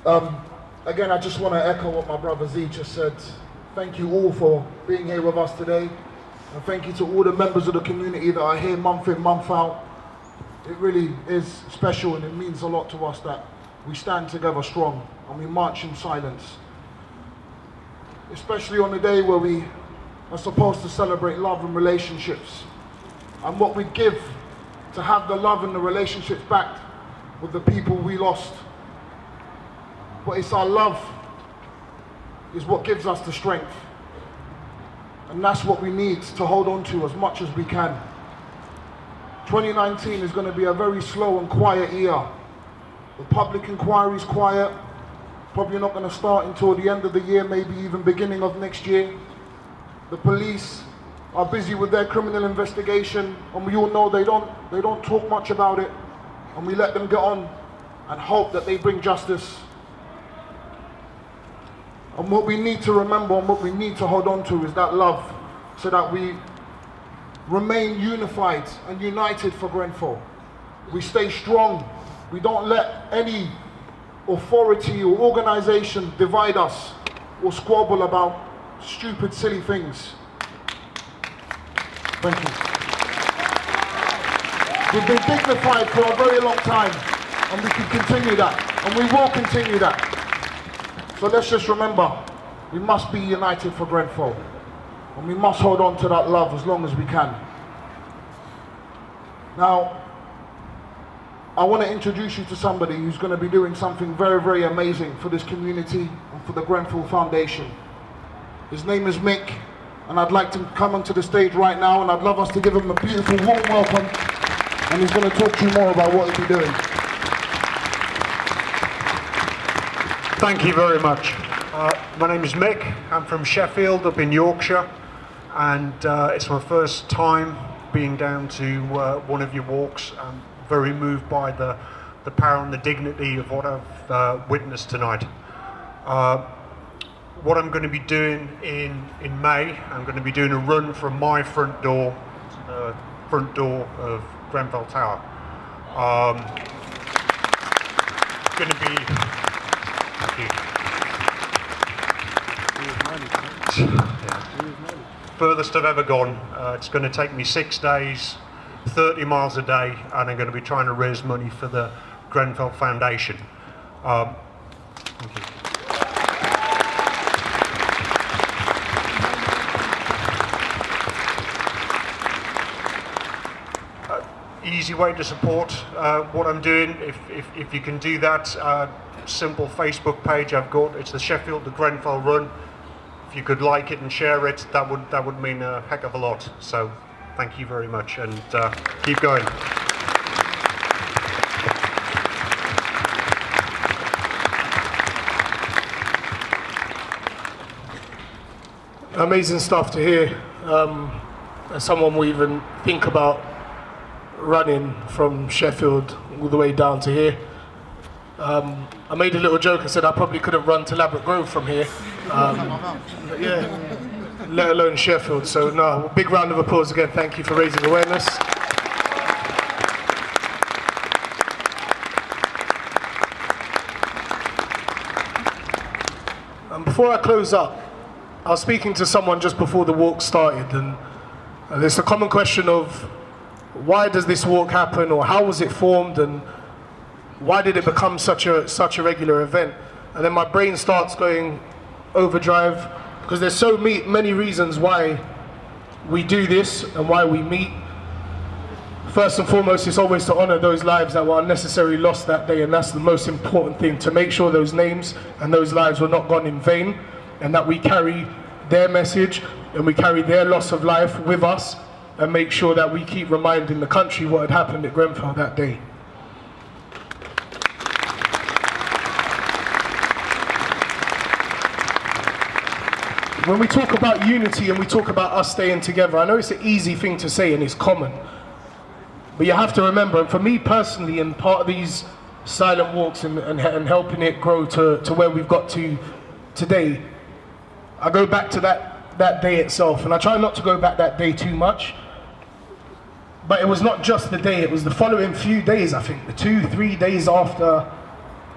Again, I just want to echo what my brother Z just said. Thank you all for being here with us today. And thank you to all the members of the community that are here month in, month out. It really is special, and it means a lot to us that we stand together strong and we march in silence. Especially on the day where we are supposed to celebrate love and relationships, and what we give to have the love and the relationships back with the people we lost. But it's our love is what gives us the strength. And that's what we need to hold on to as much as we can. 2019 is going to be a very slow and quiet year. The public inquiry is quiet, probably not going to start until the end of the year, maybe even beginning of next year. The police are busy with their criminal investigation, and we all know they don't talk much about it, and we let them get on and hope that they bring justice. And what we need to remember and what we need to hold on to is that love, so that we remain unified and united for Grenfell. We stay strong. We don't let any authority or organisation divide us or squabble about stupid, silly things. Thank you. We've been dignified for a very long time, and we can continue that, and we will continue that. So let's just remember, we must be united for Grenfell, and we must hold on to that love as long as we can. Now, I want to introduce you to somebody who's going to be doing something very, very amazing for this community and for the Grenfell Foundation. His name is Mick, and I'd like to come onto the stage right now, and I'd love us to give him a beautiful warm welcome, and he's going to talk to you more about what he'll be doing. Thank you very much. My name is Mick. I'm from Sheffield, up in Yorkshire, and it's my first time being down to one of your walks. I'm very moved by the power and the dignity of what I've witnessed tonight. What I'm going to be doing in May, I'm going to be doing a run from my front door to the front door of Grenfell Tower. It's going to be... Thank you. Furthest I've ever gone. It's going to take me 6 days, 30 miles a day, and I'm going to be trying to raise money for the Grenfell Foundation. Thank you. Easy way to support what I'm doing, if you can do that. Simple Facebook page I've got, it's the Sheffield to Grenfell Run. If you could like it and share it, that would mean a heck of a lot. So thank you very much, and keep going. Amazing stuff to hear. As someone will even think about running from Sheffield all the way down to here. I made a little joke and said I probably couldn't run to Ladbroke Grove from here. Yeah, let alone Sheffield. So no, big round of applause again. Thank you for raising awareness. And before I close up, I was speaking to someone just before the walk started, and there's a common question of why does this walk happen, or how was it formed, and why did it become such a regular event? And then my brain starts going overdrive, because there's so many reasons why we do this and why we meet. First and foremost, it's always to honour those lives that were unnecessarily lost that day, and that's the most important thing, to make sure those names and those lives were not gone in vain, and that we carry their message and we carry their loss of life with us, and make sure that we keep reminding the country what had happened at Grenfell that day. When we talk about unity and we talk about us staying together, I know it's an easy thing to say and it's common, but you have to remember, and for me personally, and part of these silent walks and helping it grow to where we've got to today, I go back to that day itself, and I try not to go back that day too much, but it was not just the day, it was the following few days, I think, the 2-3 days after